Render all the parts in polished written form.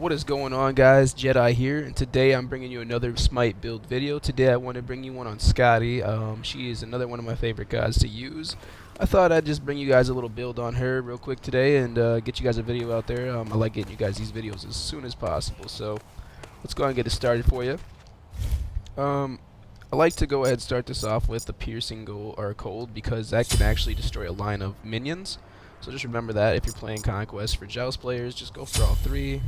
What is going on, guys? Jedi here, and today I'm bringing you another Smite build video. Today I want to bring you one on Skadi. She is another one of my favorite guys to use. I thought I'd just bring you guys a little build on her real quick today and get you guys a video out there. I like getting you guys these videos as soon as possible, so let's go ahead and get it started for you. I like to go ahead and start this off with the piercing goal or cold because that can actually destroy a line of minions. So just remember that if you're playing Conquest for Joust players, just go for all three.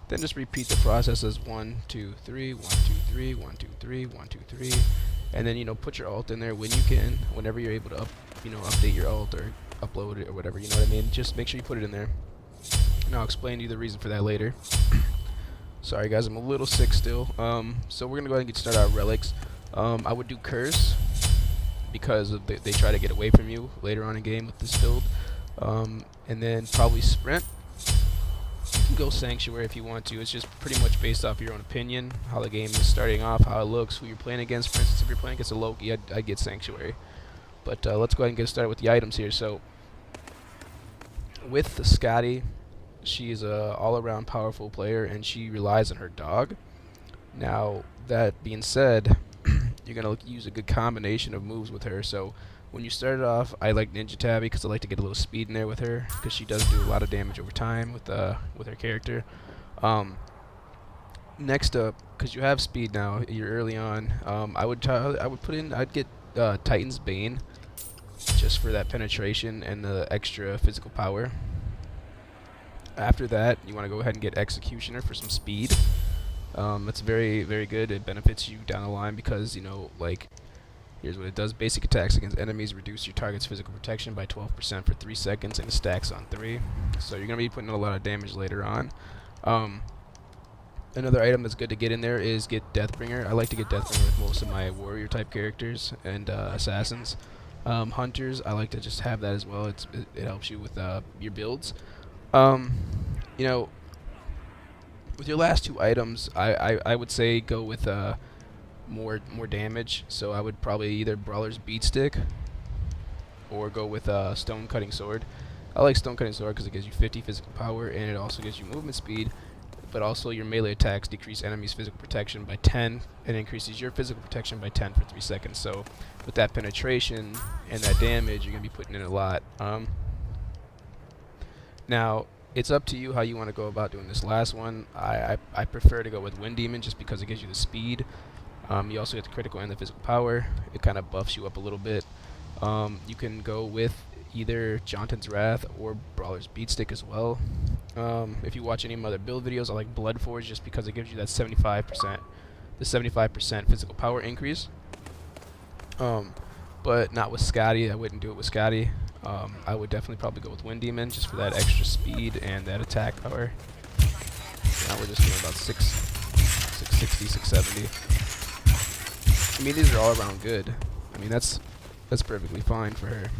Then just repeat the process as 1, 2, 3, 1, 2, 3, 1, 2, 3, 1, 2, 3. And then, put your alt in there when you can, whenever you're able to update your alt or upload it or whatever, you know what I mean? Just make sure you put it in there. And I'll explain to you the reason for that later. Sorry guys, I'm a little sick still. So we're gonna go ahead and get started on Relics. I would do Curse because they try to get away from you later on in game with this build. And then probably Sprint. You can go Sanctuary if you want to. It's just pretty much based off your own opinion, how the game is starting off, how it looks, who you're playing against. For instance, if you're playing against a Loki, I'd get Sanctuary. But let's go ahead and get started with the items here. So with the Skadi, she is a all-around powerful player, and she relies on her dog. Now, that being said, you're going to use a good combination of moves with her. So when you start it off, I like Ninja Tabby because I like to get a little speed in there with her because she does do a lot of damage over time with her character. Next up, because you have speed now, you're early on. I'd get Titan's Bane just for that penetration and the extra physical power. After that, you want to go ahead and get Executioner for some speed. That's very, very good. It benefits you down the line because here's what it does. Basic attacks against enemies reduce your target's physical protection by 12% for 3 seconds, and it stacks on 3. So you're going to be putting in a lot of damage later on. Another item that's good to get in there is get Deathbringer. I like to get Deathbringer with most of my warrior type characters and assassins. Hunters, I like to just have that as well. It helps you with your builds. With your last two items, I would say go with more damage. So I would probably either Brawler's Beatstick or go with Stone Cutting Sword. I like Stone Cutting Sword because it gives you 50 physical power and it also gives you movement speed, but also your melee attacks decrease enemies' physical protection by 10 and increases your physical protection by 10 for 3 seconds. So with that penetration and that damage, you're going to be putting in a lot. Now, it's up to you how you want to go about doing this last one. I prefer to go with Wind Demon just because it gives you the speed. You also get the critical and the physical power. It kind of buffs you up a little bit. You can go with either Jontan's Wrath or Brawler's Beatstick as well. If you watch any of my other build videos, I like Bloodforge just because it gives you that 75% physical power increase. But not with Skadi. I wouldn't do it with Skadi. I would definitely probably go with Wind Demon just for that extra speed and that attack power. Now we're just doing about 660, 670. I mean, these are all around good. I mean, that's perfectly fine for her.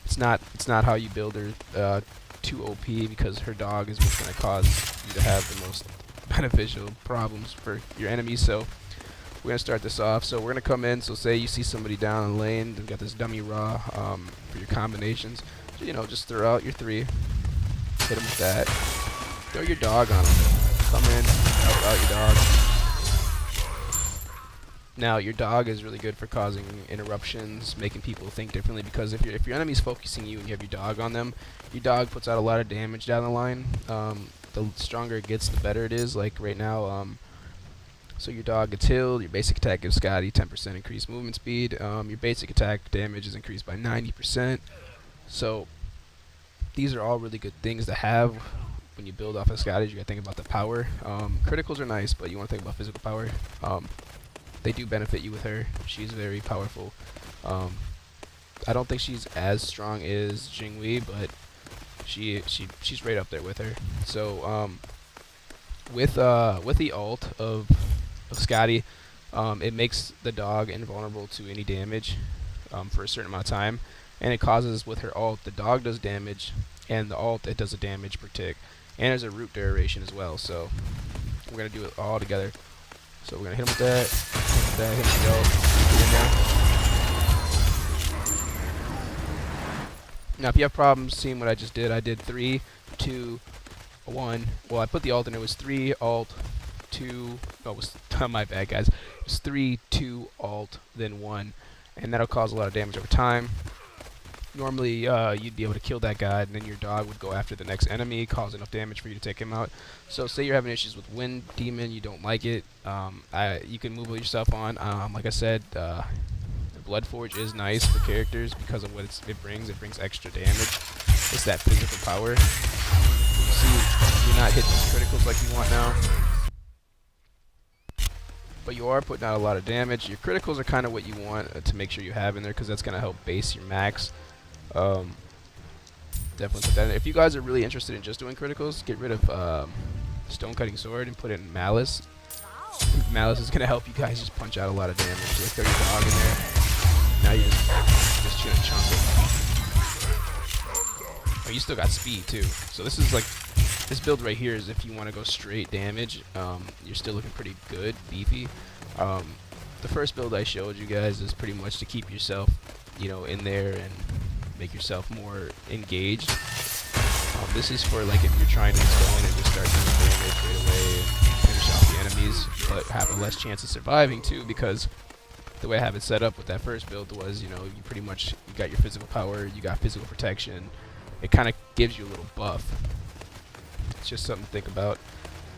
It's not how you build her too OP because her dog is what's going to cause you to have the most beneficial problems for your enemies. So we're going to start this off. So we're going to come in. So say you see somebody down in lane. They've got this dummy raw for your combinations. So, just throw out your 3. Hit them with that. Throw your dog on them. Come in. Help out your dog. Now, your dog is really good for causing interruptions, making people think differently, because if your enemy's focusing you and you have your dog on them, your dog puts out a lot of damage down the line. The stronger it gets, the better it is. Like right now, so your dog gets healed, your basic attack gives Skadi 10% increased movement speed, your basic attack damage is increased by 90%. So these are all really good things to have when you build off of Skadi. You gotta think about the power. Criticals are nice, but you want to think about physical power. They do benefit you with her. She's very powerful. I don't think she's as strong as Jingwei, but she's right up there with her. So with the alt of Skadi, it makes the dog invulnerable to any damage for a certain amount of time, and it causes with her alt the dog does damage, and the alt it does a damage per tick, and there's a root duration as well. So we're gonna do it all together. So we're gonna hit him with that, hit him go. Now if you have problems seeing what I just did, I did 3, 2, 1. Well, I put the alternate. It was 3 alt 2. Oh, it was my bad, guys. It was 3 2 alt then 1, and that'll cause a lot of damage over time. Normally, you'd be able to kill that guy, and then your dog would go after the next enemy, cause enough damage for you to take him out. So, say you're having issues with Wind Demon, you don't like it, you can move yourself on. Like I said, the Blood Forge is nice for characters because of what it brings. It brings extra damage. It's that physical power. See, you're not hitting those criticals like you want now, but you are putting out a lot of damage. Your criticals are kind of what you want to make sure you have in there, because that's going to help base your max. Definitely put that in. If you guys are really interested in just doing criticals, get rid of Stone Cutting Sword and put in Malice. Malice is going to help you guys just punch out a lot of damage. So throw your dog in there. Now you just shoot a chunk of. Oh, you still got speed too. So this is like, this build right here is if you want to go straight damage. You're still looking pretty good, beefy. The first build I showed you guys is pretty much to keep yourself, in there and make yourself more engaged. This is for like if you're trying to just go in and just start doing damage right away and finish off the enemies, but have a less chance of surviving too, because the way I have it set up with that first build was, you pretty much, you got your physical power, you got physical protection. It kind of gives you a little buff. It's just something to think about.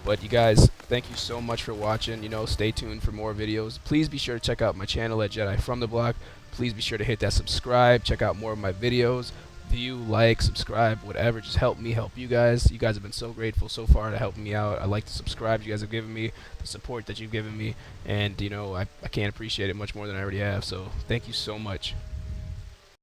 But you guys, thank you so much for watching. Stay tuned for more videos. Please be sure to check out my channel at Jedi From The Block. Please be sure to hit that subscribe. Check out more of my videos. View, like, subscribe, whatever. Just help me help you guys. You guys have been so grateful so far to helping me out. I like the subscribe you guys have given me, the support that you've given me, and I can't appreciate it much more than I already have. So thank you so much.